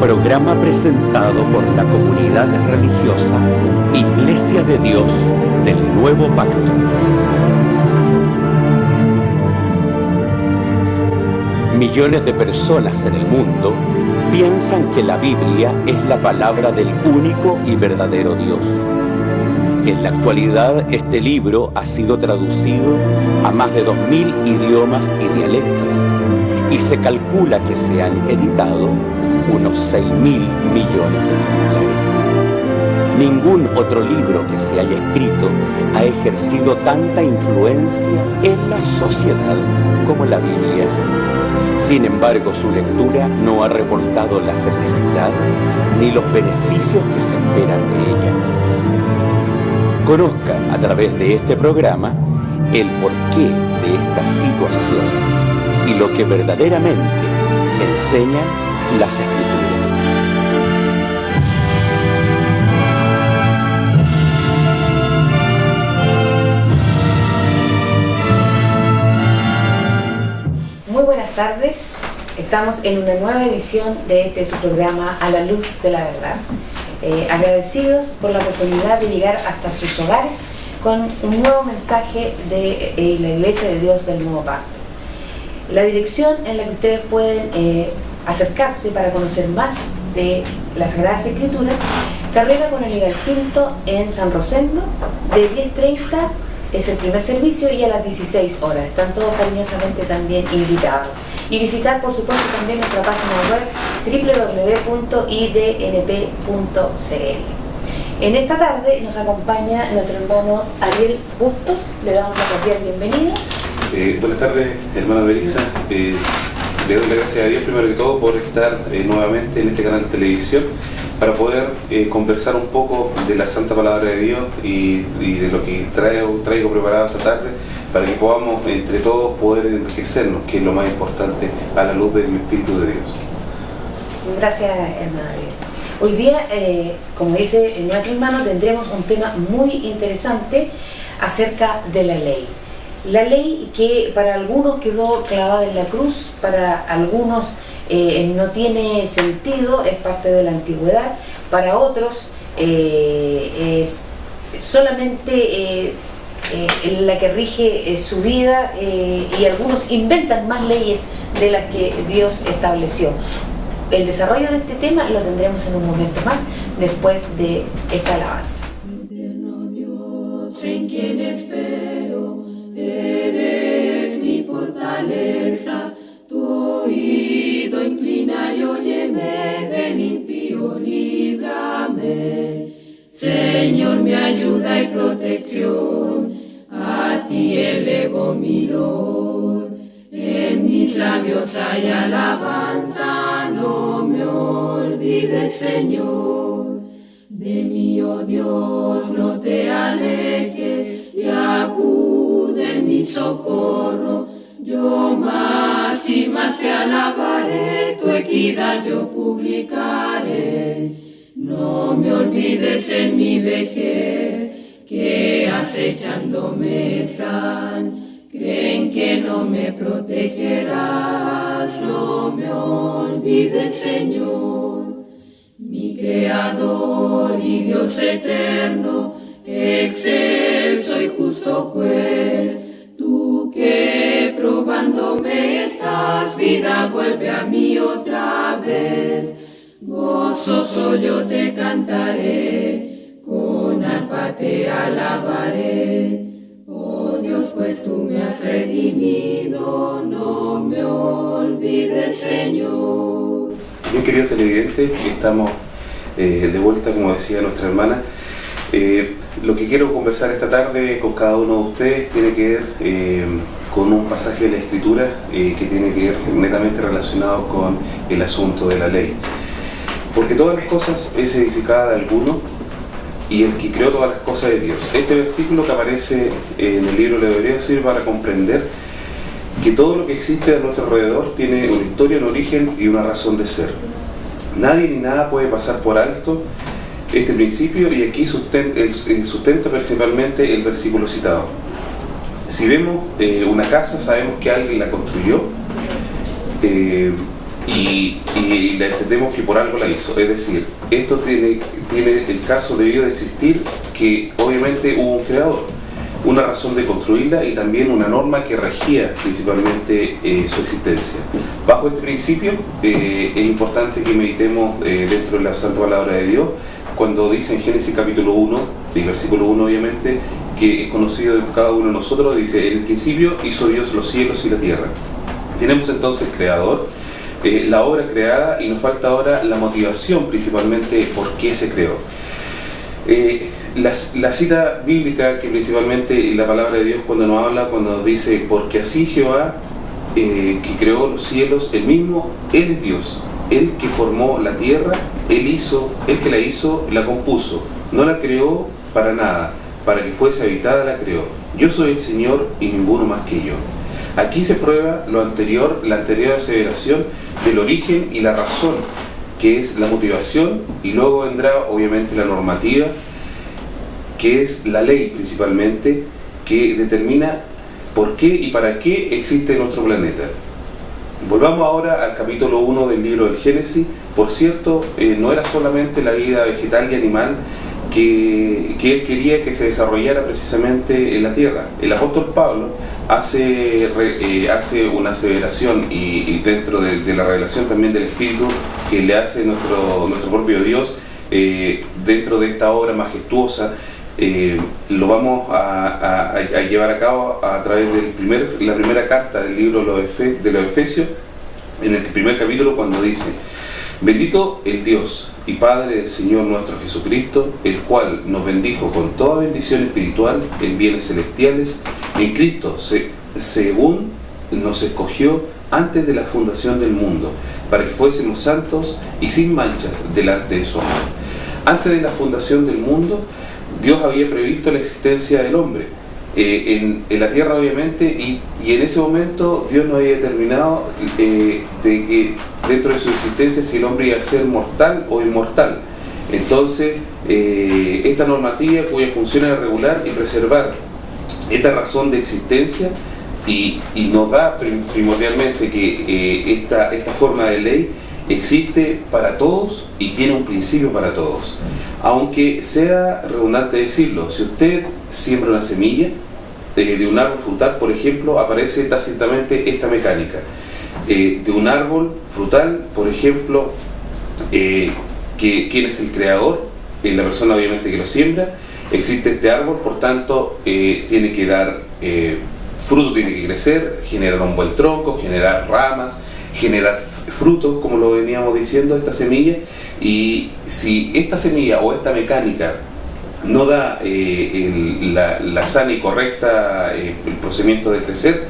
Programa presentado por la comunidad religiosa Iglesia de Dios del Nuevo Pacto. Millones de personas en el mundo piensan que la Biblia es la palabra del único y verdadero Dios. En la actualidad, este libro ha sido traducido a más de 2000 idiomas y dialectos, y se calcula que se han editado unos 6.000 millones de ejemplares. Ningún otro libro que se haya escrito ha ejercido tanta influencia en la sociedad como la Biblia. Sin embargo, su lectura no ha reportado la felicidad ni los beneficios que se esperan de ella. Conozca a través de este programa el porqué de esta situación y lo que verdaderamente enseñan las Escrituras. Muy buenas tardes, estamos en una nueva edición de este su programa A la Luz de la Verdad. Agradecidos por la oportunidad de llegar hasta sus hogares con un nuevo mensaje de la Iglesia de Dios del Nuevo Pacto. La dirección en la que ustedes pueden acercarse para conocer más de las Sagradas Escrituras: Carrera con Aníbal Pinto en San Rosendo, de 10:30 es el primer servicio y a las 16 horas. Están todos cariñosamente también invitados. Y visitar, por supuesto, también nuestra página web www.idnp.cl. En esta tarde nos acompaña nuestro hermano Ariel Bustos. Le damos la cordial bienvenida. Buenas tardes, hermana Melissa. Le doy las gracias a Dios primero que todo por estar nuevamente en este canal de televisión para poder conversar un poco de la Santa Palabra de Dios y de lo que traigo preparado esta tarde, para que podamos entre todos poder enriquecernos, que es lo más importante, a la luz del Espíritu de Dios. Gracias, hermana Ariel. Hoy día, como dice nuestro hermano, tendremos un tema muy interesante acerca de la ley. La ley que para algunos quedó clavada en la cruz, para algunos no tiene sentido, es parte de la antigüedad, para otros es solamente la que rige su vida, y algunos inventan más leyes de las que Dios estableció. El desarrollo de este tema lo tendremos en un momento más, después de esta alabanza. Eterno Dios, en quien espero, eres mi fortaleza, tu oído inclina y óyeme, del impío líbrame. Señor, mi ayuda y protección, a ti elevo mi loor. En mis labios hay alabanza, no me olvides, Señor. De mí, oh Dios, no te alejes, y acude en mi socorro. Yo más y más te alabaré, tu equidad yo publicaré. No me olvides en mi vejez, que acechándome están. Creen que no me protegerás, no me olvides, Señor. Mi Creador y Dios eterno, excelso y justo juez, tú que probándome estás, vida vuelve a mí otra vez. Gozoso yo te cantaré, con arpa te alabaré. Oh Dios, pues tú me has redimido, no me olvides, Señor. Bien, queridos televidentes, estamos de vuelta, como decía nuestra hermana. Lo que quiero conversar esta tarde con cada uno de ustedes tiene que ver con un pasaje de la Escritura que tiene que ver netamente relacionado con el asunto de la ley. Porque todas las cosas es edificada de alguno, y el que creó todas las cosas de Dios. Este versículo que aparece en el libro de Hebreos sirve para comprender que todo lo que existe a nuestro alrededor tiene una historia, un origen y una razón de ser. Nadie ni nada puede pasar por alto este principio, y aquí sustenta principalmente el versículo citado. Si vemos una casa, sabemos que alguien la construyó, y la entendemos que por algo la hizo. Es decir, esto tiene el caso debido de existir que obviamente hubo un creador, una razón de construirla y también una norma que regía principalmente su existencia. Bajo este principio es importante que meditemos dentro de la Santa Palabra de Dios cuando dice en Génesis capítulo 1, y versículo 1 obviamente, que es conocido de cada uno de nosotros, dice: en el principio hizo Dios los cielos y la tierra. Tenemos entonces el creador, la obra creada, y nos falta ahora la motivación principalmente por qué se creó. La cita bíblica que principalmente la palabra de Dios cuando nos habla, cuando dice: porque así Jehová que creó los cielos, el mismo, Él es Dios, Él que formó la tierra, Él que la hizo, la compuso, no la creó para nada, para que fuese habitada la creó. Yo soy el Señor y ninguno más que yo. Aquí se prueba la anterior aseveración del origen y la razón, que es la motivación, y luego vendrá obviamente la normativa, que es la ley principalmente, que determina por qué y para qué existe nuestro planeta. Volvamos ahora al capítulo 1 del libro del Génesis. Por cierto, no era solamente la vida vegetal y animal que él quería que se desarrollara precisamente en la tierra. El apóstol Pablo hace una aseveración y dentro de la revelación también del Espíritu que le hace nuestro propio Dios dentro de esta obra majestuosa. Lo vamos a llevar a cabo a través de la primera carta del libro de los Efesios, en el primer capítulo, cuando dice: bendito el Dios y Padre del Señor nuestro Jesucristo, el cual nos bendijo con toda bendición espiritual en bienes celestiales en Cristo, según nos escogió antes de la fundación del mundo, para que fuésemos santos y sin manchas delante de su amor. Antes de la fundación del mundo, Dios había previsto la existencia del hombre en la tierra obviamente, y en ese momento Dios no había determinado de que dentro de su existencia si el hombre iba a ser mortal o inmortal. Entonces esta normativa cuya función es regular y preservar esta razón de existencia y nos da primordialmente que esta forma de ley existe para todos y tiene un principio para todos. Aunque sea redundante decirlo, si usted siembra una semilla de un árbol frutal, por ejemplo, aparece tácitamente esta mecánica. De un árbol frutal, por ejemplo, ¿quién es el creador? La persona obviamente que lo siembra. Existe este árbol, por tanto, tiene que dar fruto, tiene que crecer, generar un buen tronco, generar ramas, generar frutos, como lo veníamos diciendo, esta semilla. Y si esta semilla o esta mecánica no da la sana y correcta el procedimiento de crecer,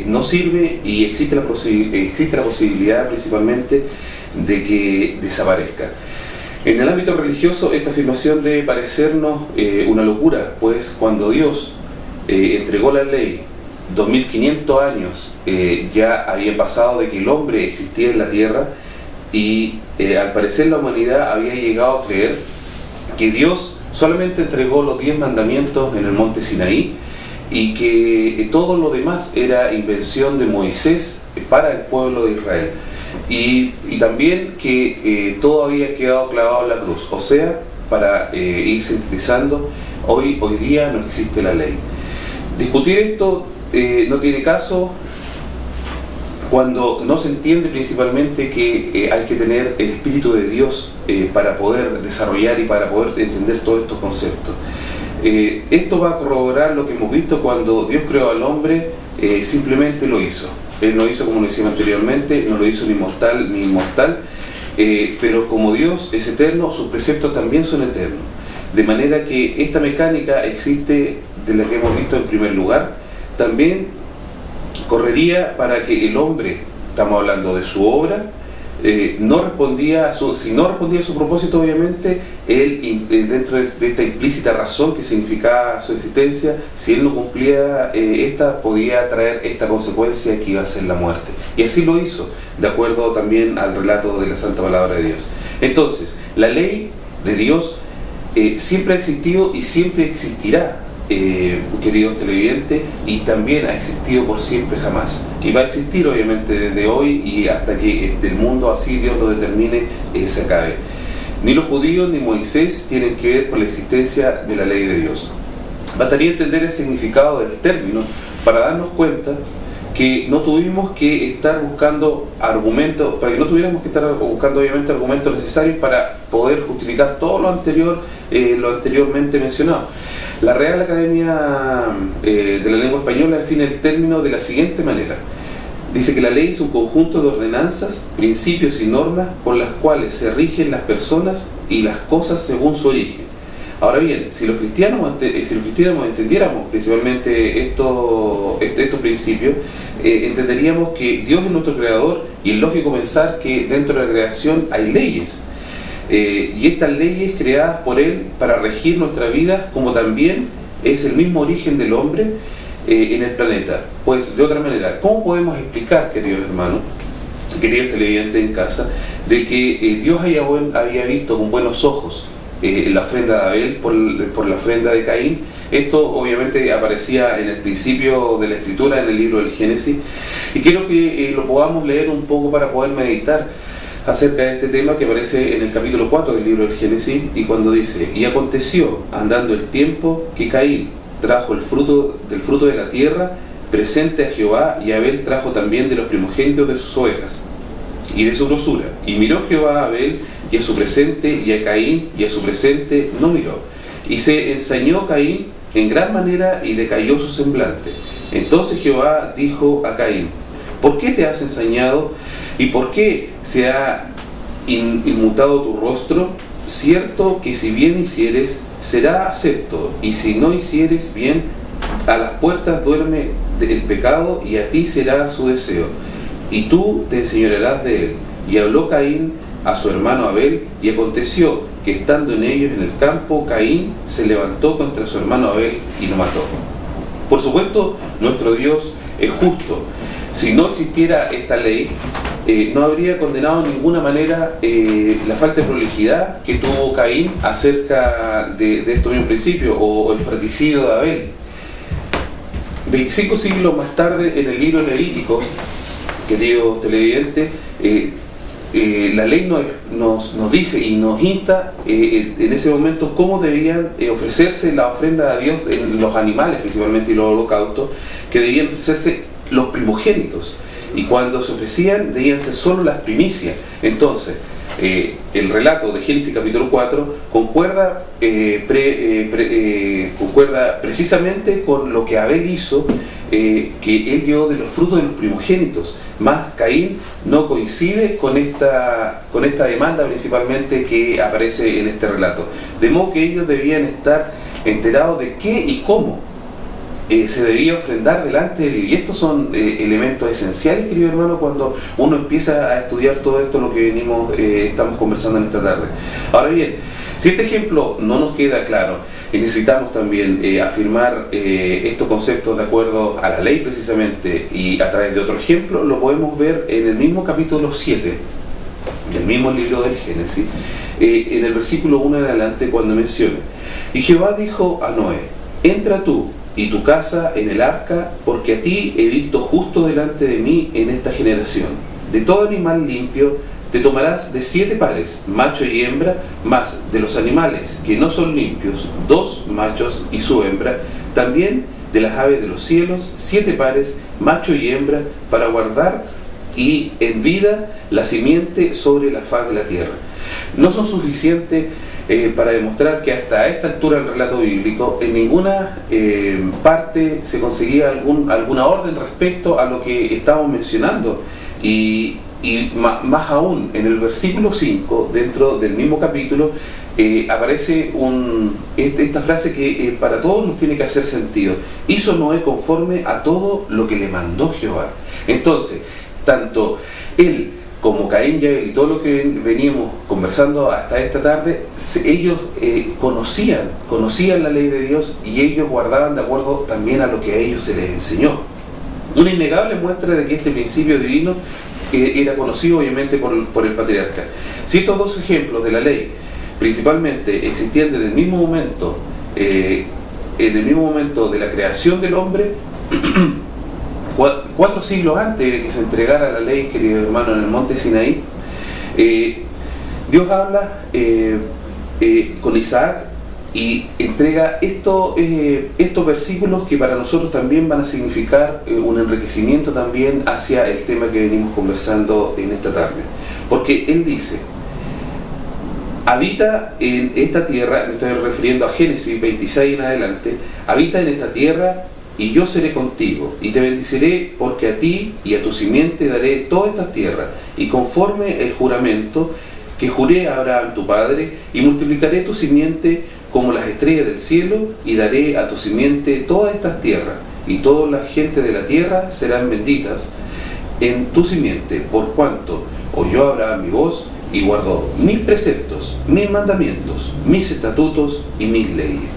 no sirve y existe la posibilidad principalmente de que desaparezca. En el ámbito religioso, esta afirmación debe parecernos una locura, pues cuando Dios entregó la ley, 2500 años ya habían pasado de que el hombre existía en la tierra, y al parecer la humanidad había llegado a creer que Dios solamente entregó los 10 mandamientos en el monte Sinaí y que todo lo demás era invención de Moisés para el pueblo de Israel, y también que todo había quedado clavado en la cruz. O sea, para ir sintetizando, hoy día no existe la ley. Discutir esto no tiene caso cuando no se entiende principalmente que hay que tener el Espíritu de Dios para poder desarrollar y para poder entender todos estos conceptos. Esto va a corroborar lo que hemos visto cuando Dios creó al hombre, simplemente lo hizo. Él no hizo, como lo decíamos anteriormente, no lo hizo ni mortal ni inmortal, pero como Dios es eterno, sus preceptos también son eternos. De manera que esta mecánica existe, de la que hemos visto en primer lugar, también correría para que el hombre, estamos hablando de su obra, si no respondía a su propósito, obviamente, él, dentro de esta implícita razón que significaba su existencia, si él no cumplía esta, podía traer esta consecuencia que iba a ser la muerte. Y así lo hizo, de acuerdo también al relato de la Santa Palabra de Dios. Entonces, la ley de Dios siempre ha existido y siempre existirá. queridos televidentes, y también ha existido por siempre jamás. Y va a existir obviamente desde hoy y hasta que el mundo, así Dios lo determine, se acabe. Ni los judíos ni Moisés tienen que ver con la existencia de la ley de Dios. Bastaría entender el significado del término para darnos cuenta que no tuvimos que estar buscando argumentos, para que no tuviéramos que estar buscando obviamente argumentos necesarios para poder justificar todo lo anteriormente mencionado. La Real Academia de la Lengua Española define el término de la siguiente manera. Dice que la ley es un conjunto de ordenanzas, principios y normas por las cuales se rigen las personas y las cosas según su origen. Ahora bien, si los cristianos entendiéramos principalmente estos principios, entenderíamos que Dios es nuestro creador, y es lógico pensar que dentro de la creación hay leyes, y estas leyes creadas por Él para regir nuestra vida, como también es el mismo origen del hombre en el planeta. Pues de otra manera, ¿cómo podemos explicar, queridos hermanos, queridos televidentes en casa, de que Dios había visto con buenos ojos la ofrenda de Abel por la ofrenda de Caín? Esto obviamente aparecía en el principio de la escritura, en el libro del Génesis, y quiero que lo podamos leer un poco para poder meditar acerca de este tema que aparece en el capítulo 4 del libro del Génesis, y cuando dice: y aconteció, andando el tiempo, que Caín trajo del fruto de la tierra presente a Jehová, y Abel trajo también de los primogénitos de sus ovejas y de su grosura. Y miró Jehová a Abel y a su presente, y a Caín y a su presente no miró. Y se ensañó Caín en gran manera, y decayó su semblante. Entonces Jehová dijo a Caín: ¿por qué te has ensañado? ¿Y por qué se ha inmutado tu rostro? Cierto que si bien hicieres, será acepto, y si no hicieres bien, a las puertas duerme el pecado, y a ti será su deseo, y tú te enseñorearás de él. Y habló Caín a su hermano Abel, y aconteció que estando en ellos en el campo, Caín se levantó contra su hermano Abel y lo mató. Por supuesto, nuestro Dios es justo. Si no existiera esta ley, no habría condenado de ninguna manera la falta de prolijidad que tuvo Caín acerca de estos mismos principios, o el fratricidio de Abel. 25 siglos más tarde, en el libro Levítico, queridos televidentes, la ley nos dice y nos insta en ese momento cómo debían ofrecerse la ofrenda a Dios en los animales, principalmente, y los holocaustos, que debían ofrecerse los primogénitos, y cuando se ofrecían debían ser solo las primicias. Entonces el relato de Génesis capítulo 4 concuerda precisamente con lo que Abel hizo, que él dio de los frutos de los primogénitos, más Caín no coincide con esta demanda principalmente que aparece en este relato, de modo que ellos debían estar enterados de qué y cómo se debía ofrendar delante de Dios. Y estos son elementos esenciales, querido hermano, cuando uno empieza a estudiar todo esto, lo que estamos conversando en esta tarde. Ahora bien, si este ejemplo no nos queda claro, y necesitamos también afirmar estos conceptos de acuerdo a la ley precisamente, y a través de otro ejemplo, lo podemos ver en el mismo capítulo 7 del mismo libro del Génesis, en el versículo 1 en adelante, cuando menciona: y Jehová dijo a Noé: entra tú y tu casa en el arca, porque a ti he visto justo delante de mí en esta generación. De todo animal limpio te tomarás de 7 pares, macho y hembra, más de los animales que no son limpios, 2 machos y su hembra, también de las aves de los cielos, 7 pares, macho y hembra, para guardar y en vida la simiente sobre la faz de la tierra. No son suficientes para demostrar que hasta esta altura del relato bíblico en ninguna parte se conseguía alguna orden respecto a lo que estamos mencionando, y más aún en el versículo 5 dentro del mismo capítulo aparece esta frase que para todos nos tiene que hacer sentido: hizo Noé conforme a todo lo que le mandó Jehová. Entonces, tanto él como Caín y todo lo que veníamos conversando hasta esta tarde, ellos conocían la ley de Dios, y ellos guardaban de acuerdo también a lo que a ellos se les enseñó. Una innegable muestra de que este principio divino era conocido obviamente por el patriarca. Si estos dos ejemplos de la ley principalmente existían desde el mismo momento en el mismo momento de la creación del hombre, 4 siglos antes de que se entregara la ley, queridos hermanos, en el monte Sinaí, Dios habla con Isaac y entrega estos versículos que para nosotros también van a significar un enriquecimiento también hacia el tema que venimos conversando en esta tarde. Porque Él dice: habita en esta tierra, me estoy refiriendo a Génesis 26 en adelante, habita en esta tierra y yo seré contigo, y te bendeciré porque a ti y a tu simiente daré todas estas tierras, y conforme el juramento que juré a Abraham tu padre, y multiplicaré tu simiente como las estrellas del cielo, y daré a tu simiente todas estas tierras, y todas las gentes de la tierra serán benditas en tu simiente, por cuanto oyó Abraham mi voz, y guardó mis preceptos, mis mandamientos, mis estatutos y mis leyes.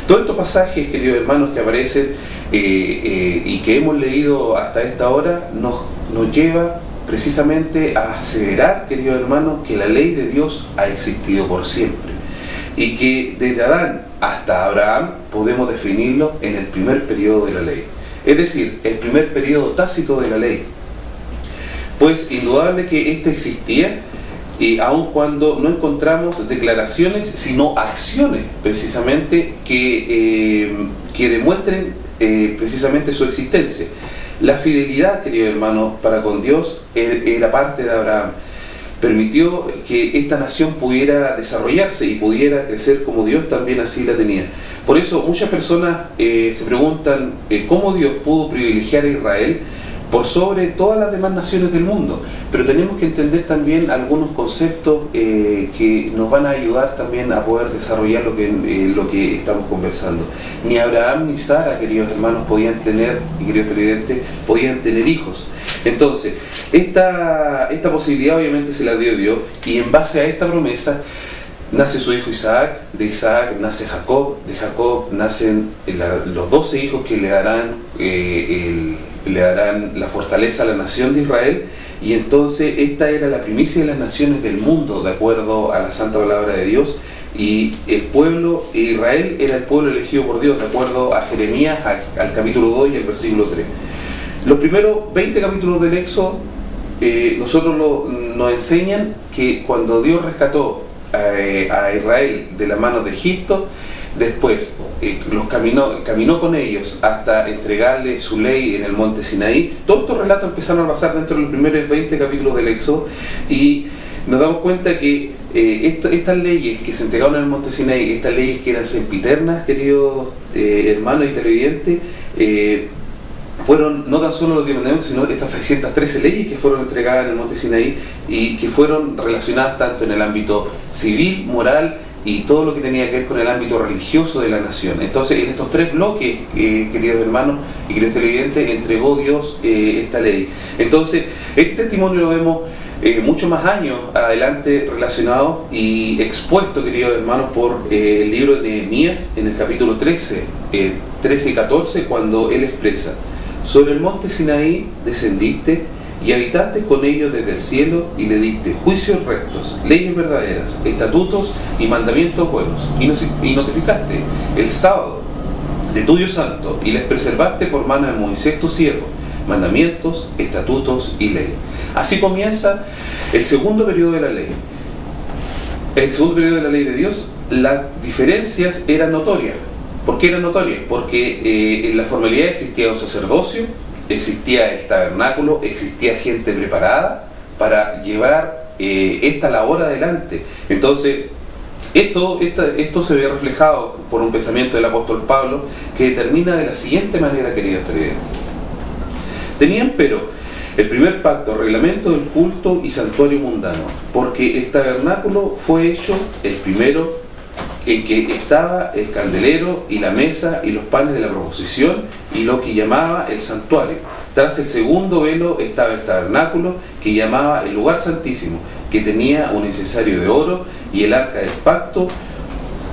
Todos estos pasajes, queridos hermanos, que aparecen y que hemos leído hasta esta hora, nos lleva precisamente a aseverar, queridos hermanos, que la ley de Dios ha existido por siempre, y que desde Adán hasta Abraham podemos definirlo en el primer periodo de la ley, es decir, el primer periodo tácito de la ley. Pues indudable que éste existía, y aun cuando no encontramos declaraciones, sino acciones precisamente que demuestren precisamente su existencia. La fidelidad, querido hermano, para con Dios era parte de Abraham. Permitió que esta nación pudiera desarrollarse y pudiera crecer como Dios también así la tenía. Por eso muchas personas se preguntan cómo Dios pudo privilegiar a Israel por sobre todas las demás naciones del mundo. Pero tenemos que entender también algunos conceptos que nos van a ayudar también a poder desarrollar lo que estamos conversando. Ni Abraham ni Sara, queridos hermanos, podían tener, y queridos televidentes, podían tener hijos. Entonces, esta posibilidad obviamente se la dio Dios, y en base a esta promesa nace su hijo Isaac, de Isaac nace Jacob, de Jacob nacen los 12 hijos que le darán la fortaleza a la nación de Israel, y entonces esta era la primicia de las naciones del mundo, de acuerdo a la santa palabra de Dios, y el pueblo Israel era el pueblo elegido por Dios, de acuerdo a Jeremías, al capítulo 2 y el versículo 3. Los primeros 20 capítulos del Éxodo nos enseñan que cuando Dios rescató a Israel de la mano de Egipto, después caminó con ellos hasta entregarle su ley en el monte Sinaí. Todos estos relatos empezaron a pasar dentro de los primeros 20 capítulos del Éxodo, y nos damos cuenta que estas leyes que se entregaron en el monte Sinaí, estas leyes que eran sempiternas, queridos hermanos y televidentes, fueron no tan solo los 10 mandamientos, sino estas 613 leyes que fueron entregadas en el monte Sinaí, y que fueron relacionadas tanto en el ámbito civil, moral y todo lo que tenía que ver con el ámbito religioso de la nación. Entonces, en estos 3 bloques, queridos hermanos y queridos televidentes, entregó Dios esta ley. Entonces, este testimonio lo vemos mucho más años adelante relacionado y expuesto, queridos hermanos, por el libro de Nehemías, en el capítulo 13 y 14, cuando él expresa: sobre el monte Sinaí descendiste y habitaste con ellos desde el cielo, y le diste juicios rectos, leyes verdaderas, estatutos y mandamientos buenos, y notificaste el sábado de tuyo santo, y les preservaste por mano de Moisés tu siervo, mandamientos, estatutos y ley. Así comienza el segundo periodo de la ley. El segundo periodo de la ley de Dios. Las diferencias eran notorias. ¿Por qué eran notorias? Porque en la formalidad existía un sacerdocio, existía el tabernáculo, existía gente preparada para llevar esta labor adelante. Entonces, esto se ve reflejado por un pensamiento del apóstol Pablo, que determina de la siguiente manera, queridos televidentes: tenían pero el primer pacto, reglamento del culto y santuario mundano, porque el tabernáculo fue hecho el primero, en que estaba el candelero y la mesa y los panes de la proposición y lo que llamaba el santuario. Tras el segundo velo estaba el tabernáculo, que llamaba el lugar santísimo, que tenía un incensario de oro, y el arca del pacto,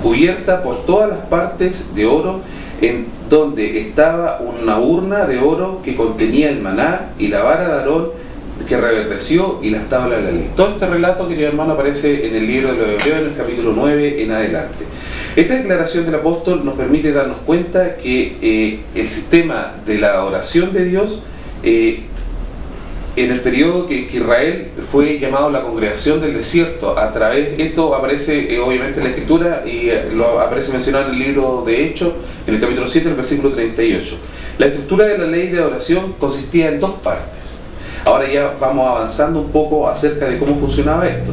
cubierta por todas las partes de oro, en donde estaba una urna de oro que contenía el maná, y la vara de Aarón que reverdeció, y las tablas de la ley. Todo este relato, querido hermano, aparece en el libro de los Hebreos, en el capítulo 9 en adelante. Esta declaración del apóstol nos permite darnos cuenta que el sistema de la adoración de Dios, en el periodo que Israel fue llamado la congregación del desierto, esto aparece obviamente en la Escritura y lo aparece mencionado en el libro de Hechos, en el capítulo 7, el versículo 38. La estructura de la ley de adoración consistía en 2 partes. Ahora ya vamos avanzando un poco acerca de cómo funcionaba esto.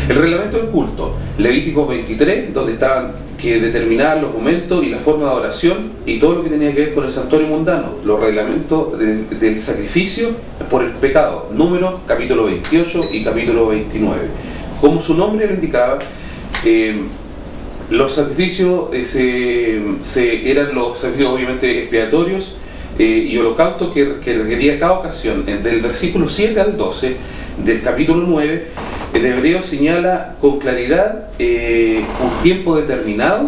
El reglamento del culto, Levítico 23, donde que determinaban los momentos y la forma de adoración y todo lo que tenía que ver con el santuario mundano, los reglamentos del sacrificio por el pecado, Números capítulo 28 y capítulo 29. Como su nombre lo indicaba, los sacrificios eran los sacrificios obviamente expiatorios y holocaustos que requería cada ocasión. Del versículo 7 al 12 del capítulo 9, el hebreo señala con claridad un tiempo determinado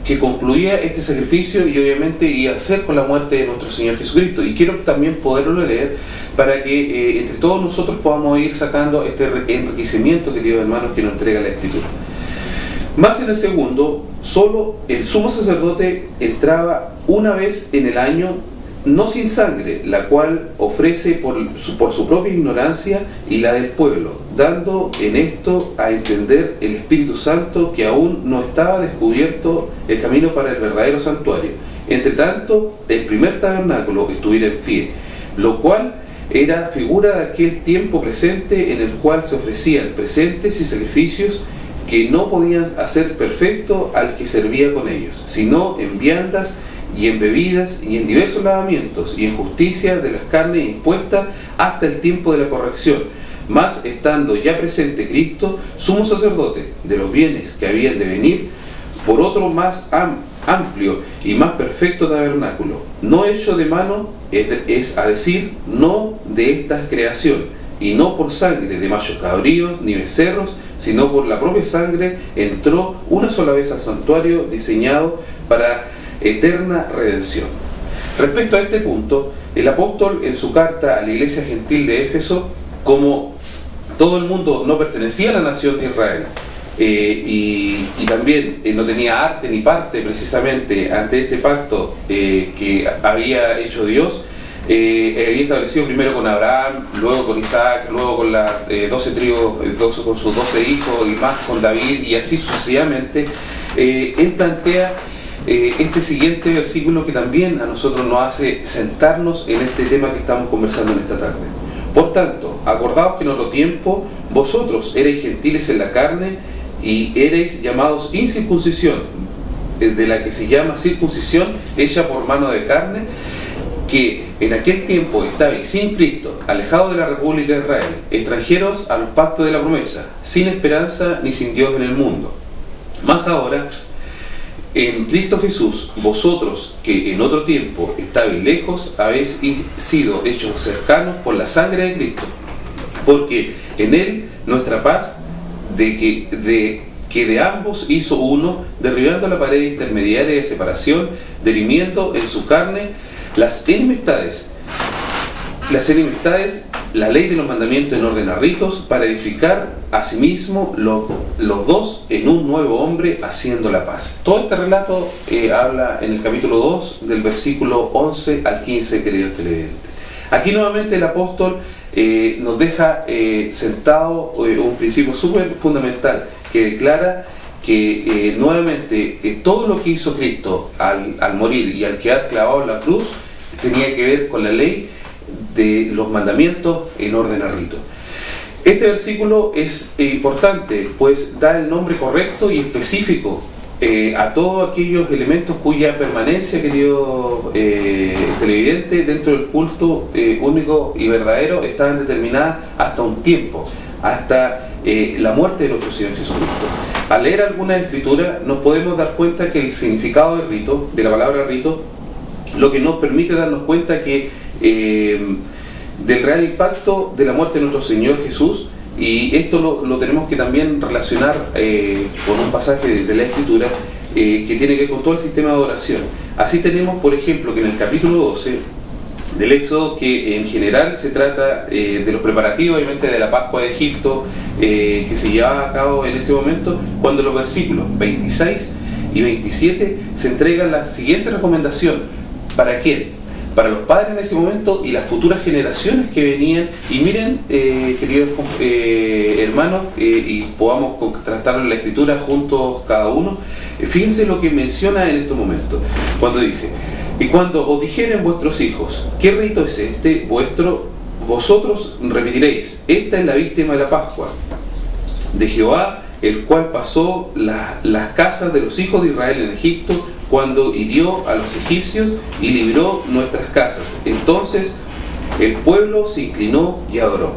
que concluía este sacrificio y obviamente iba a ser con la muerte de nuestro Señor Jesucristo. Y quiero también poderlo leer para que entre todos nosotros podamos ir sacando este enriquecimiento, queridos hermanos, que nos entrega la Escritura. Más en el segundo, solo el sumo sacerdote entraba una vez en el año, no sin sangre, la cual ofrece por su propia ignorancia y la del pueblo, dando en esto a entender el Espíritu Santo que aún no estaba descubierto el camino para el verdadero santuario. Entre tanto, el primer tabernáculo estuviera en pie, lo cual era figura de aquel tiempo presente en el cual se ofrecían presentes y sacrificios que no podían hacer perfecto al que servía con ellos, sino en viandas y en bebidas y en diversos lavamientos y en justicia de las carnes impuestas hasta el tiempo de la corrección, mas estando ya presente Cristo, sumo sacerdote de los bienes que habían de venir, por otro más amplio y más perfecto tabernáculo, no hecho de mano, es a decir, no de esta creación, y no por sangre de machos cabríos ni becerros, sino por la propia sangre, entró una sola vez al santuario diseñado para eterna redención. Respecto a este punto, el apóstol en su carta a la iglesia gentil de Éfeso, como todo el mundo no pertenecía a la nación de Israel y también no tenía arte ni parte precisamente ante este pacto que había hecho Dios, había establecido primero con Abraham, luego con Isaac, luego con las 12 tribus, con sus 12 hijos y más con David y así sucesivamente. Él plantea este siguiente versículo que también a nosotros nos hace sentarnos en este tema que estamos conversando en esta tarde. Por tanto, acordaos que en otro tiempo vosotros erais gentiles en la carne y erais llamados incircuncisión, de la que se llama circuncisión hecha por mano de carne, que en aquel tiempo estabais sin Cristo, alejados de la República de Israel, extranjeros a los pactos de la promesa, sin esperanza ni sin Dios en el mundo. Mas ahora, en Cristo Jesús, vosotros que en otro tiempo estabais lejos, habéis sido hechos cercanos por la sangre de Cristo, porque en Él nuestra paz, que de ambos hizo uno, derribando la pared intermediaria de separación, dirimiendo en su carne las enemistades, la ley de los mandamientos en orden a ritos, para edificar a sí mismo los dos en un nuevo hombre, haciendo la paz. Todo este relato habla en el capítulo 2 del versículo 11 al 15, queridos televidentes. Aquí nuevamente el apóstol nos deja sentado un principio súper fundamental que declara que nuevamente todo lo que hizo Cristo al morir y al quedar clavado en la cruz tenía que ver con la ley de los mandamientos en orden a rito. Este versículo es importante, pues da el nombre correcto y específico a todos aquellos elementos cuya permanencia, querido televidente, dentro del culto único y verdadero estaban determinadas hasta un tiempo, hasta la muerte de nuestro Señor Jesucristo. Al leer alguna escritura nos podemos dar cuenta que el significado del rito, de la palabra rito, lo que nos permite darnos cuenta que del real impacto de la muerte de nuestro Señor Jesús, y esto lo tenemos que también relacionar con un pasaje de la Escritura que tiene que ver con todo el sistema de adoración. Así tenemos, por ejemplo, que en el capítulo 12 del Éxodo, que en general se trata de los preparativos, obviamente, de la Pascua de Egipto, que se llevaba a cabo en ese momento, cuando los versículos 26 y 27 se entrega la siguiente recomendación. ¿Para quién? Para los padres en ese momento y las futuras generaciones que venían. Y miren, queridos hermanos, y podamos tratar la escritura juntos cada uno, fíjense lo que menciona en estos momentos, cuando dice: y cuando os dijeren vuestros hijos, ¿qué rito es este vuestro? Vosotros repetiréis: esta es la víctima de la Pascua de Jehová, el cual pasó las casas de los hijos de Israel en Egipto, cuando hirió a los egipcios y libró nuestras casas. Entonces el pueblo se inclinó y adoró.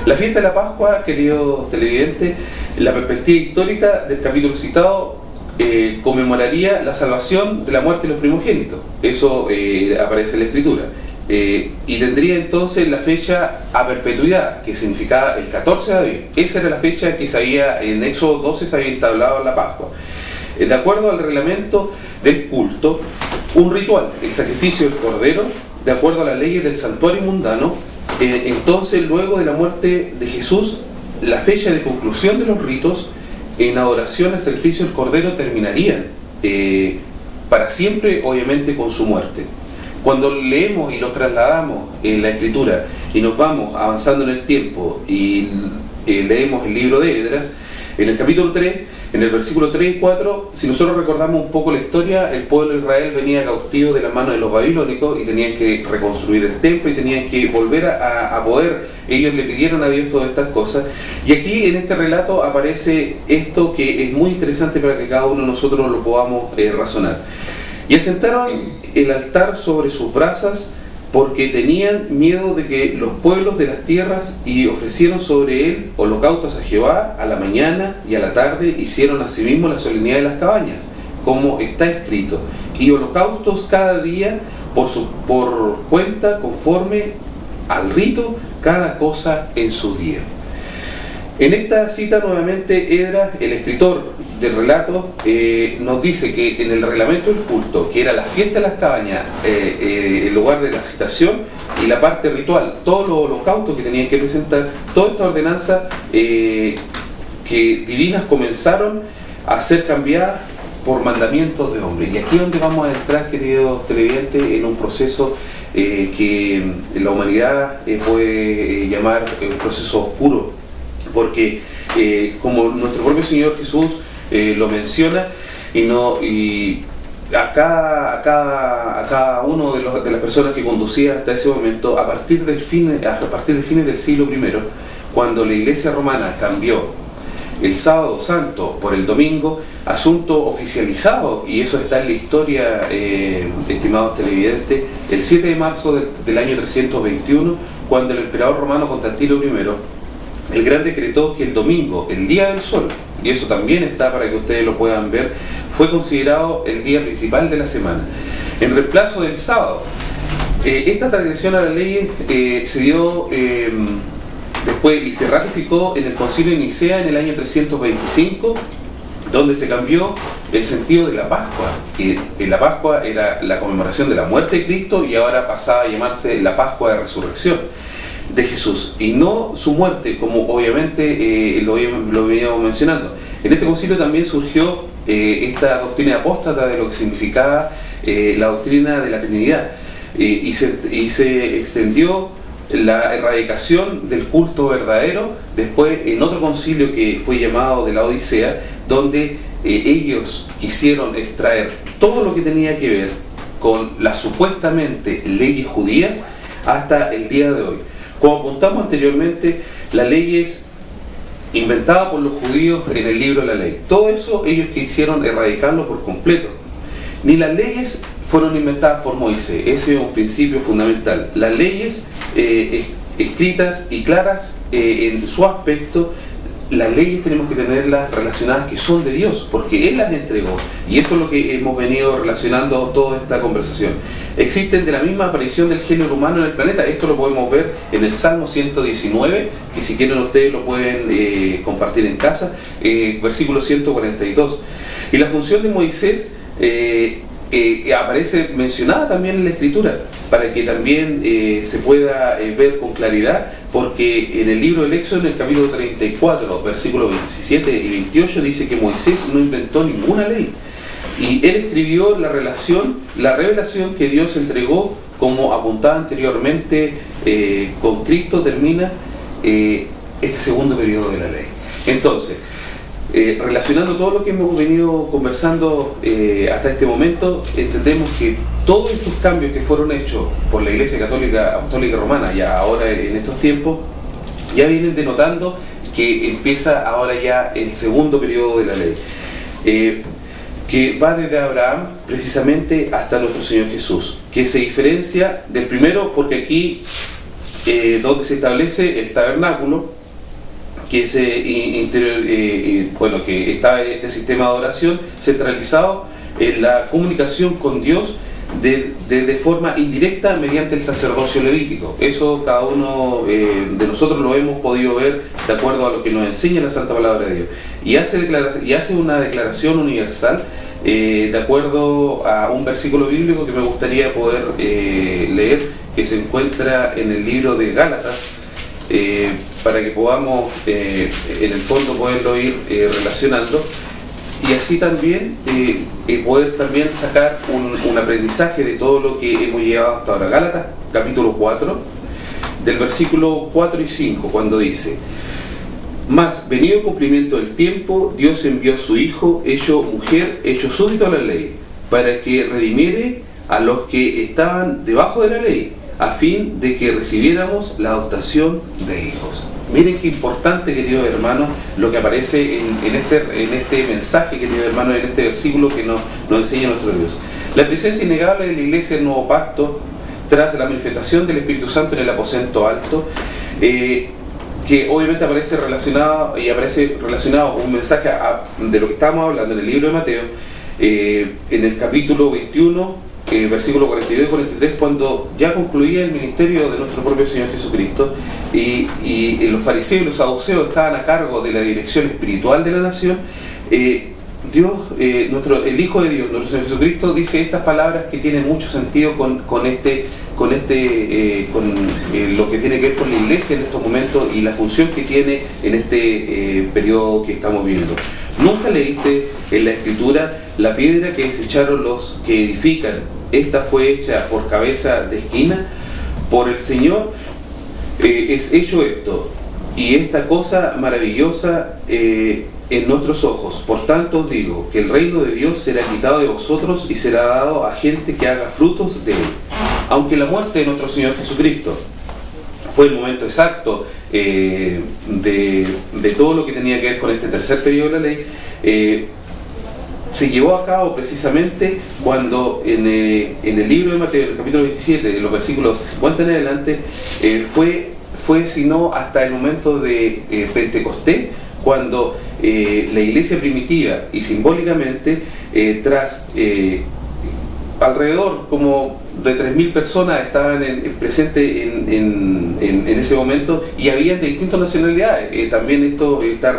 La fiesta de la Pascua, queridos televidentes, la perspectiva histórica del capítulo citado, conmemoraría la salvación de la muerte de los primogénitos. Eso aparece en la Escritura. Y tendría entonces la fecha a perpetuidad, que significaba el 14 de abril. Esa era la fecha que se había, en Éxodo 12 se había instaurado la Pascua. De acuerdo al reglamento del culto, un ritual, el sacrificio del cordero, de acuerdo a las leyes del santuario mundano. Entonces, luego de la muerte de Jesús, la fecha de conclusión de los ritos en adoración al sacrificio del cordero terminarían para siempre, obviamente, con su muerte. Cuando leemos y lo trasladamos en la Escritura y nos vamos avanzando en el tiempo y leemos el libro de Esdras, en el capítulo 3, en el versículo 3 y 4, si nosotros recordamos un poco la historia, el pueblo de Israel venía cautivo de la mano de los babilónicos y tenían que reconstruir el templo y tenían que volver a poder. Ellos le pidieron a Dios todas estas cosas. Y aquí en este relato aparece esto que es muy interesante para que cada uno de nosotros lo podamos razonar. Y asentaron el altar sobre sus brasas, porque tenían miedo de que los pueblos de las tierras, y ofrecieron sobre él holocaustos a Jehová a la mañana y a la tarde. Hicieron asimismo la solemnidad de las cabañas, como está escrito, y holocaustos cada día por cuenta, conforme al rito, cada cosa en su día. En esta cita nuevamente Esdras, el escritor del relato, nos dice que en el reglamento del culto, que era la fiesta de las cabañas, el lugar de la citación y la parte ritual, todos los holocaustos que tenían que presentar, toda esta ordenanza que divinas comenzaron a ser cambiadas por mandamientos de hombres. Y aquí es donde vamos a entrar, queridos televidentes, en un proceso que la humanidad puede llamar un proceso oscuro, porque como nuestro propio Señor Jesús lo menciona, y a cada uno de las personas que conducía hasta ese momento, a partir de fines del siglo I, cuando la Iglesia romana cambió el sábado santo por el domingo, asunto oficializado, y eso está en la historia, estimados televidentes, el 7 de marzo del año 321, cuando el emperador romano Constantino I el gran decretó que el domingo, el día del sol, y eso también está para que ustedes lo puedan ver, fue considerado el día principal de la semana, en reemplazo del sábado. Esta transgresión a la ley se dio después y se ratificó en el Concilio de Nicea en el año 325, donde se cambió el sentido de la Pascua, que la Pascua era la conmemoración de la muerte de Cristo y ahora pasaba a llamarse la Pascua de Resurrección de Jesús, y no su muerte, como obviamente lo veníamos mencionando. En este concilio también surgió esta doctrina apóstata de lo que significaba la doctrina de la Trinidad, y se extendió la erradicación del culto verdadero después en otro concilio que fue llamado de la Odisea, donde ellos quisieron extraer todo lo que tenía que ver con las supuestamente leyes judías hasta el día de hoy. Como apuntamos anteriormente, las leyes inventadas por los judíos en el libro de la ley, todo eso ellos quisieron erradicarlo por completo. Ni las leyes fueron inventadas por Moisés, ese es un principio fundamental. Las leyes escritas y claras en su aspecto, las leyes tenemos que tenerlas relacionadas que son de Dios, porque Él las entregó, y eso es lo que hemos venido relacionando toda esta conversación. Existen de la misma aparición del género humano en el planeta. Esto lo podemos ver en el Salmo 119, que si quieren ustedes lo pueden compartir en casa, versículo 142. Y la función de Moisés aparece mencionada también en la Escritura, para que también se pueda ver con claridad, porque en el libro del Éxodo, en el capítulo 34, versículos 27 y 28, dice que Moisés no inventó ninguna ley. Y él escribió la revelación que Dios entregó, como apuntaba anteriormente, con Cristo termina este segundo periodo de la ley. Entonces, relacionando todo lo que hemos venido conversando hasta este momento, entendemos que todos estos cambios que fueron hechos por la Iglesia Católica Apostólica Romana, ya ahora en estos tiempos, ya vienen denotando que empieza ahora ya el segundo periodo de la ley, que va desde Abraham precisamente hasta nuestro Señor Jesús, que se diferencia del primero porque aquí donde se establece el tabernáculo, que que está este sistema de adoración centralizado en la comunicación con Dios de forma indirecta mediante el sacerdocio levítico. Eso cada uno de nosotros lo hemos podido ver de acuerdo a lo que nos enseña la Santa Palabra de Dios, y hace una declaración universal de acuerdo a un versículo bíblico que me gustaría poder leer, que se encuentra en el libro de Gálatas, para que podamos en el fondo poderlo ir relacionando, y así también poder también sacar un aprendizaje de todo lo que hemos llevado hasta ahora. Gálatas capítulo 4, del versículo 4 y 5, cuando dice: mas venido el cumplimiento del tiempo, Dios envió a su Hijo, hecho mujer, hecho súbdito a la ley, para que redimiere a los que estaban debajo de la ley, a fin de que recibiéramos la adoptación de hijos. Miren qué importante, queridos hermanos, lo que aparece en este mensaje, queridos hermanos, en este versículo que nos enseña nuestro Dios. La presencia innegable de la Iglesia del Nuevo Pacto, tras la manifestación del Espíritu Santo en el aposento alto, que obviamente aparece relacionado un mensaje de lo que estamos hablando en el libro de Mateo, en el capítulo 21, versículo 42 y 43, cuando ya concluía el ministerio de nuestro propio Señor Jesucristo, y los fariseos y los saduceos estaban a cargo de la dirección espiritual de la nación. Dios, el Hijo de Dios, nuestro Señor Jesucristo, dice estas palabras que tienen mucho sentido con lo que tiene que ver con la Iglesia en estos momentos y la función que tiene en este periodo que estamos viendo. ¿Nunca leíste en la Escritura: la piedra que desecharon los que edifican, esta fue hecha por cabeza de esquina? Por el Señor es hecho esto, y esta cosa maravillosa en nuestros ojos. Por tanto os digo que el reino de Dios será quitado de vosotros y será dado a gente que haga frutos de él. Aunque la muerte de nuestro Señor Jesucristo fue el momento exacto de todo lo que tenía que ver con este tercer periodo de la ley, se llevó a cabo precisamente cuando en el libro de Mateo, en el capítulo 27, en los versículos 50 en adelante, fue sino hasta el momento de Pentecostés, cuando la iglesia primitiva y simbólicamente tras alrededor como de 3.000 personas estaban presentes en ese momento, y habían de distintas nacionalidades. También esto está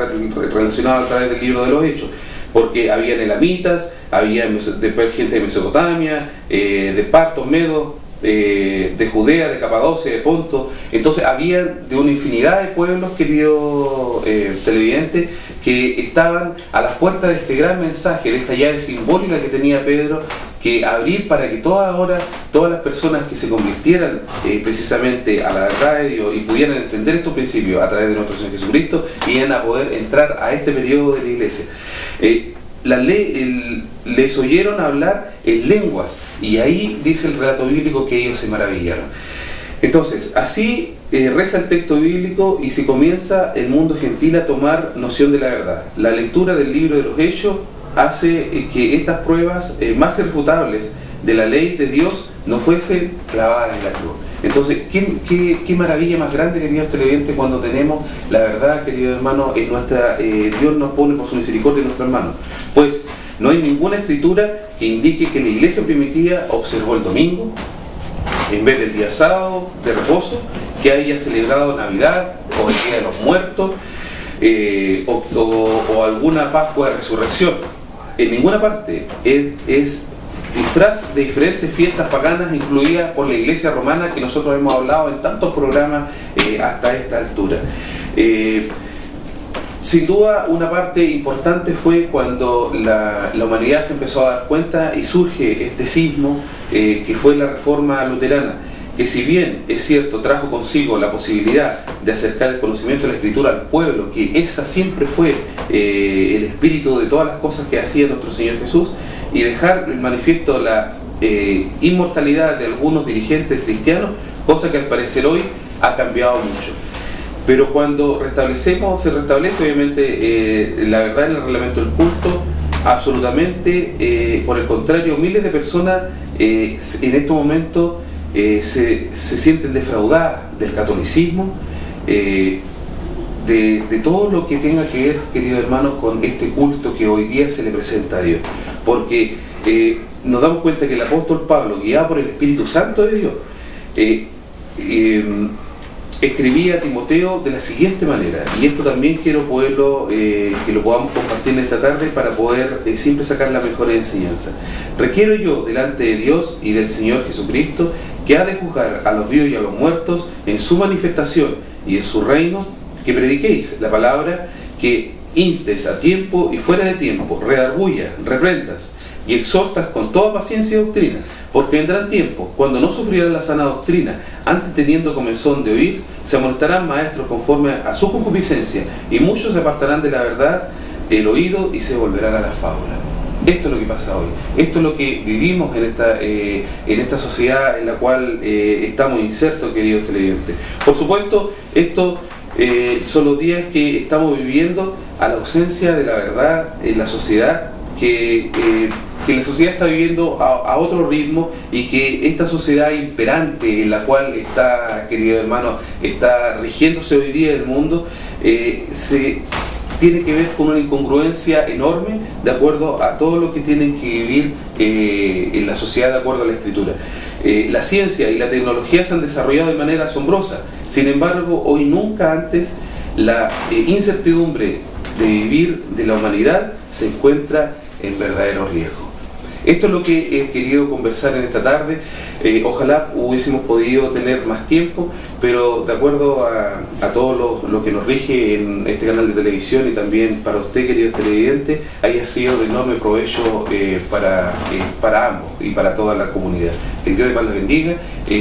relacionado a través del libro de los Hechos, porque habían elamitas, había después gente de Mesopotamia, de Partos, Medos, de Judea, de Capadocia, de Ponto. Entonces había de una infinidad de pueblos, queridos televidentes, que estaban a las puertas de este gran mensaje, de esta llave simbólica que tenía Pedro, que abrir para que todas las personas que se convirtieran precisamente a la verdad de Dios y pudieran entender estos principios a través de nuestro Señor Jesucristo, iban a poder entrar a este periodo de la iglesia. Les oyeron hablar en lenguas, y ahí dice el relato bíblico que ellos se maravillaron. Entonces, así reza el texto bíblico, y se comienza el mundo gentil a tomar noción de la verdad. La lectura del libro de los Hechos hace que estas pruebas más irrefutables de la ley de Dios no fuesen clavadas en la cruz. Entonces, ¿qué maravilla más grande, queridos televidentes, cuando tenemos la verdad, queridos hermanos, Dios nos pone por su misericordia en nuestras manos? Pues no hay ninguna escritura que indique que la iglesia primitiva observó el domingo en vez del día sábado de reposo, que haya celebrado Navidad o el Día de los Muertos, o alguna Pascua de Resurrección. En ninguna parte es disfraz de diferentes fiestas paganas incluidas por la Iglesia Romana, que nosotros hemos hablado en tantos programas hasta esta altura. sin duda una parte importante fue cuando la humanidad se empezó a dar cuenta y surge este sismo que fue la Reforma Luterana, que si bien es cierto trajo consigo la posibilidad de acercar el conocimiento de la Escritura al pueblo, que esa siempre fue el espíritu de todas las cosas que hacía nuestro Señor Jesús, y dejar en manifiesto la inmortalidad de algunos dirigentes cristianos, cosa que al parecer hoy ha cambiado mucho. Pero cuando se restablece obviamente la verdad en el reglamento del culto, absolutamente, por el contrario, miles de personas en este momento se sienten defraudadas del catolicismo, de todo lo que tenga que ver, queridos hermanos, con este culto que hoy día se le presenta a Dios. Porque nos damos cuenta que el apóstol Pablo, guiado por el Espíritu Santo de Dios, escribía a Timoteo de la siguiente manera, y esto también quiero poderlo, que lo podamos compartir en esta tarde para poder siempre sacar la mejor enseñanza. Requiero yo delante de Dios y del Señor Jesucristo, que ha de juzgar a los vivos y a los muertos en su manifestación y en su reino, que prediquéis la palabra, que instes a tiempo y fuera de tiempo, redargullas, reprendas y exhortas con toda paciencia y doctrina, porque vendrán tiempos cuando no sufrirán la sana doctrina, antes teniendo comezón de oír, se amonestarán maestros conforme a su concupiscencia, y muchos se apartarán de la verdad, el oído, y se volverán a la fábula. Esto es lo que pasa hoy, esto es lo que vivimos en esta sociedad en la cual estamos insertos, queridos televidentes. Por supuesto, esto son los días que estamos viviendo a la ausencia de la verdad en la sociedad, que la sociedad está viviendo a otro ritmo, y que esta sociedad imperante en la cual está, querido hermano, está rigiéndose hoy día el mundo, tiene que ver con una incongruencia enorme de acuerdo a todo lo que tienen que vivir en la sociedad de acuerdo a la Escritura. La ciencia y la tecnología se han desarrollado de manera asombrosa, sin embargo hoy nunca antes la incertidumbre de vivir de la humanidad se encuentra en verdadero riesgo. Esto es lo que he querido conversar en esta tarde. Ojalá hubiésemos podido tener más tiempo, pero de acuerdo a todo lo que nos rige en este canal de televisión, y también para usted, queridos televidentes, haya sido de enorme provecho para ambos y para toda la comunidad. Que Dios de paz les bendiga.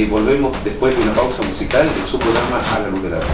Volvemos después de una pausa musical en su programa A la Luz de la Verdad.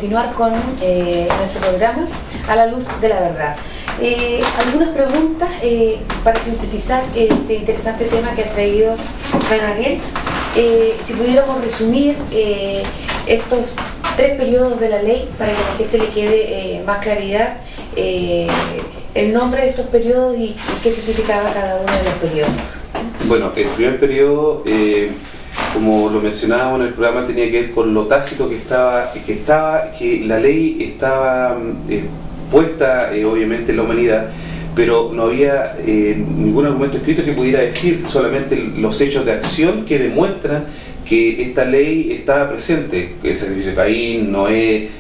continuar con nuestro programa A la Luz de la Verdad. Algunas preguntas para sintetizar este interesante tema que ha traído Fran Ariel. Si pudiéramos resumir estos 3 periodos de la ley para que a la gente le quede más claridad, el nombre de estos periodos y qué significaba cada uno de los periodos. Bueno, el primer periodo, como lo mencionábamos en el programa, tenía que ver con lo tácito que la ley estaba puesta obviamente en la humanidad, pero no había ningún argumento escrito que pudiera decir, solamente los hechos de acción que demuestran que esta ley estaba presente, el sacrificio de Caín, Noé,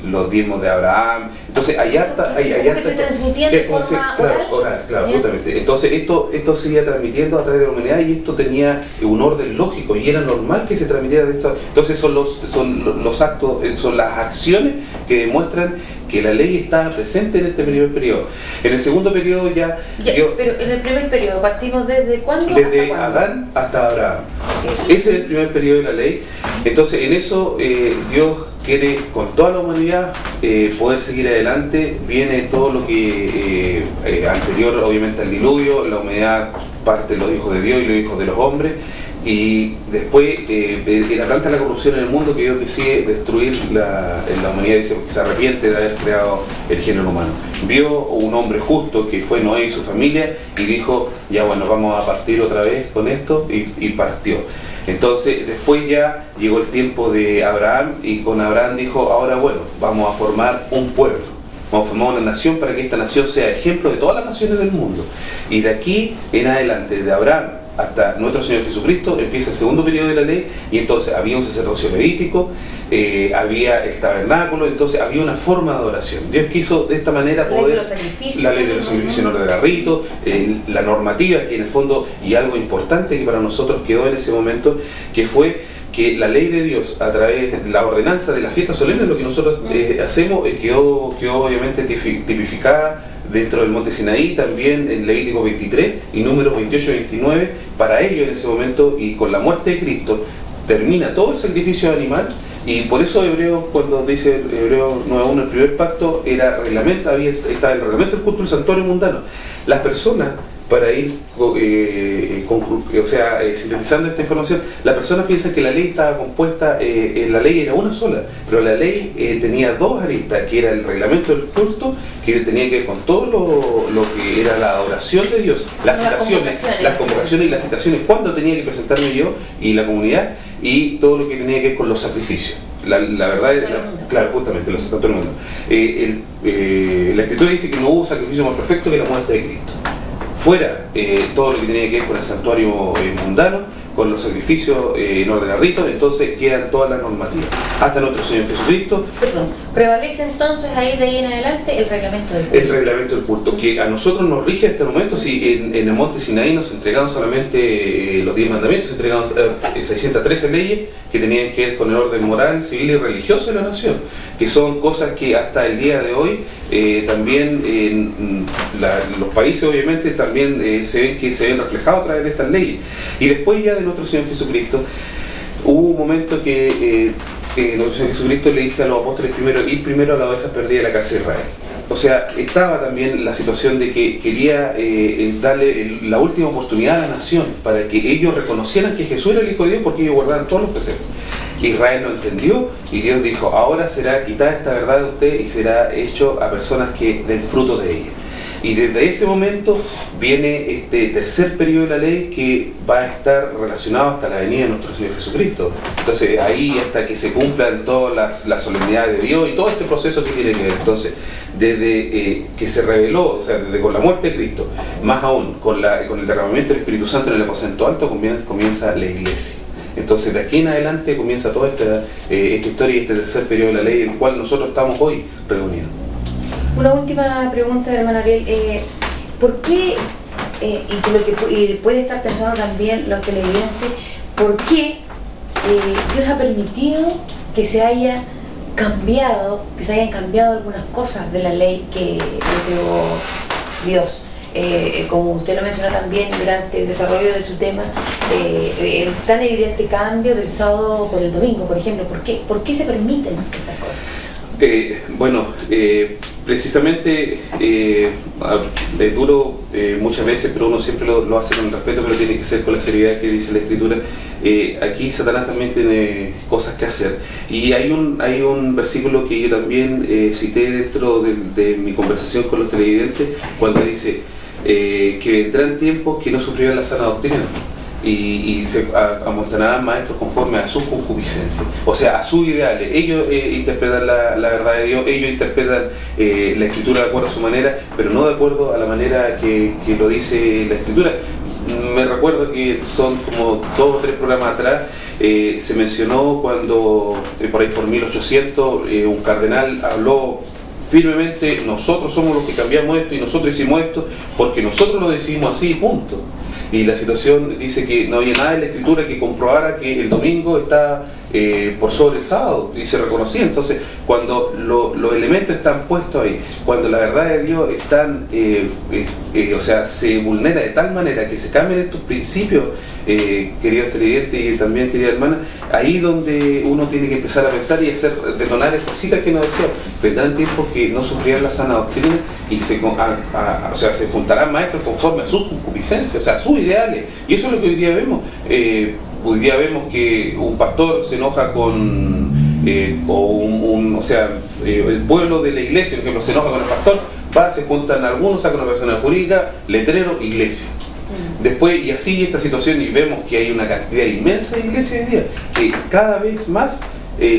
los diezmos de Abraham. Entonces hay harta que se transmitía de forma oral. Claro, justamente. Entonces esto se iba transmitiendo a través de la humanidad y esto tenía un orden lógico y era normal que se transmitiera de esto. Entonces son los actos, son las acciones que demuestran que la ley estaba presente en este primer periodo. En el segundo periodo ya pero en el primer periodo partimos desde ¿cuándo? Desde Adán hasta Abraham. Ese es el primer periodo de la ley. Entonces en eso Dios quiere con toda la humanidad poder seguir adelante. Viene todo lo que anterior obviamente al diluvio, la humanidad parte de los hijos de Dios y los hijos de los hombres, y después era tanta la corrupción en el mundo que Dios decide destruir la humanidad, dice, porque se arrepiente de haber creado el género humano. Vio un hombre justo que fue Noé y su familia y dijo, ya bueno, vamos a partir otra vez con esto, y partió. Entonces después ya llegó el tiempo de Abraham y con Abraham dijo, ahora bueno, vamos a formar un pueblo, vamos a formar una nación para que esta nación sea ejemplo de todas las naciones del mundo. Y de aquí en adelante, de Abraham hasta nuestro Señor Jesucristo, empieza el segundo periodo de la ley, y entonces había un sacerdocio levítico, había el tabernáculo, entonces había una forma de adoración. Dios quiso de esta manera poder... La ley de los sacrificios en orden de rito, la normativa que en el fondo, y algo importante que para nosotros quedó en ese momento, que fue que la ley de Dios a través de la ordenanza de las fiestas solemnes, lo que nosotros hacemos, quedó obviamente tipificada dentro del monte Sinaí, también en Levítico 23 y Números 28-29, para ello en ese momento, y con la muerte de Cristo termina todo el sacrificio animal. Y por eso Hebreo, cuando dice Hebreo 9.1, el primer pacto era reglamento, estaba el reglamento del culto del santuario mundano. Las personas, para ir sintetizando esta información, las personas piensan que la ley estaba compuesta, la ley era una sola, pero la ley tenía 2 aristas, que era el reglamento del culto, que tenía que ver con todo lo que era la adoración de Dios, las convocaciones y las citaciones, cuándo tenía que presentarme yo y la comunidad, y todo lo que tenía que ver con los sacrificios. La verdad es, claro, justamente, los santuarios mundanos. La Escritura dice que no hubo sacrificio más perfecto que la muerte de Cristo. Fuera todo lo que tenía que ver con el santuario mundano, con los sacrificios en orden a rito, entonces quedan todas las normativas. Hasta nuestro Señor Jesucristo. Perdón, prevalece entonces ahí de ahí en adelante el reglamento del culto. El reglamento del culto, que a nosotros nos rige hasta el momento. Si en el monte Sinaí nos entregaron solamente los 10 mandamientos, se entregaron 613 leyes que tenían que ver con el orden moral, civil y religioso de la nación, que son cosas que hasta el día de hoy también en los países obviamente también se ven reflejados a través de estas leyes. Y después ya de nuestro Señor Jesucristo hubo un momento que nuestro Señor Jesucristo le dice a los apóstoles ir primero a las ovejas perdidas de la casa de Israel. O sea, estaba también la situación de que quería darle la última oportunidad a la nación para que ellos reconocieran que Jesús era el Hijo de Dios, porque ellos guardaban todos los preceptos. Israel no entendió y Dios dijo, ahora será quitada esta verdad de usted y será hecho a personas que den fruto de ella. Y desde ese momento viene este tercer periodo de la ley, que va a estar relacionado hasta la venida de nuestro Señor Jesucristo. Entonces ahí hasta que se cumplan todas las solemnidades de Dios y todo este proceso que tiene que ver. Entonces desde que se reveló, o sea, desde con la muerte de Cristo, más aún con el derramamiento del Espíritu Santo en el aposento alto, comienza la iglesia. Entonces de aquí en adelante comienza toda esta historia y este tercer periodo de la ley, en el cual nosotros estamos hoy reunidos. Una última pregunta, hermano Ariel. ¿Por qué, y puede estar pensando también los televidentes, por qué Dios ha permitido que se hayan cambiado algunas cosas de la ley que creó Dios? Como usted lo mencionó también durante el desarrollo de su tema, el tan evidente cambio del sábado por el domingo, por ejemplo. ¿Por qué se permiten estas cosas? Precisamente es duro muchas veces, pero uno siempre lo hace con respeto, pero tiene que ser con la seriedad que dice la Escritura. Aquí Satanás también tiene cosas que hacer, y hay un versículo que yo también cité dentro de mi conversación con los televidentes, cuando dice que vendrán tiempos que no sufrirán la sana doctrina y se amontonarán maestros conforme a sus concupiscencias, o sea, a sus ideales. Ellos interpretan la verdad de Dios, ellos interpretan la Escritura de acuerdo a su manera, pero no de acuerdo a la manera que lo dice la Escritura. Me recuerdo que son como 2 o 3 programas atrás, se mencionó cuando, por ahí por 1800, un cardenal habló firmemente: nosotros somos los que cambiamos esto y nosotros hicimos esto porque nosotros lo decidimos así, punto. Y la situación dice que no había nada en la Escritura que comprobara que el domingo está por sobre el sábado, y se reconocía. Entonces, cuando los elementos están puestos ahí, cuando la verdad de Dios están, o sea, se vulnera de tal manera que se cambian estos principios, queridos televidentes y también querida hermana, ahí donde uno tiene que empezar a pensar y hacer detonar estas citas que nos decía: vendrán tiempos que no sufrirán la sana doctrina y se juntarán maestros conforme a sus concupiscencias, o sea, a sus ideales. Y eso es lo que hoy día vemos. Hoy día vemos que un pastor se enoja con el pueblo de la iglesia, por ejemplo, se enoja con el pastor, se juntan algunos, sacan una persona jurídica, letrero, iglesia. Después, y así esta situación, y vemos que hay una cantidad inmensa de iglesias hoy día que cada vez más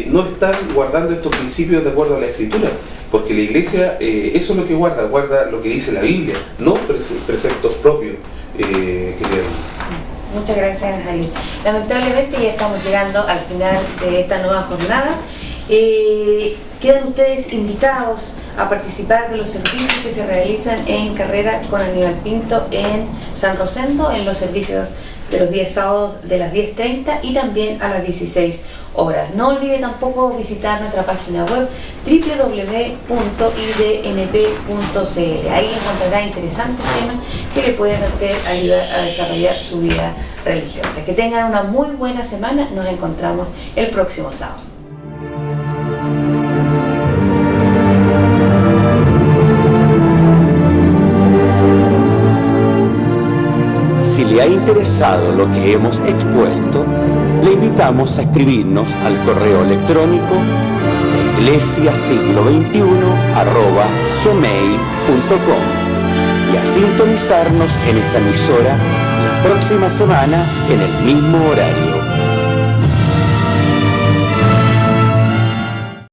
no están guardando estos principios de acuerdo a la Escritura, porque la iglesia eso es lo que guarda lo que dice la Biblia, no preceptos propios. Muchas gracias, Jalil. Lamentablemente ya estamos llegando al final de esta nueva jornada. Quedan ustedes invitados a participar de los servicios que se realizan en Carrera con Aníbal Pinto en San Rosendo, en los servicios de los días sábados de las 10:30 y también a las 16 horas. No olvide tampoco visitar nuestra página web www.idnp.cl. Ahí encontrará interesantes temas que le pueden a usted ayudar a desarrollar su vida religiosa. Que tengan una muy buena semana. Nos encontramos el próximo sábado. Si le ha interesado lo que hemos expuesto, le invitamos a escribirnos al correo electrónico iglesiasiglo21@gmail.com y a sintonizarnos en esta emisora la próxima semana en el mismo horario.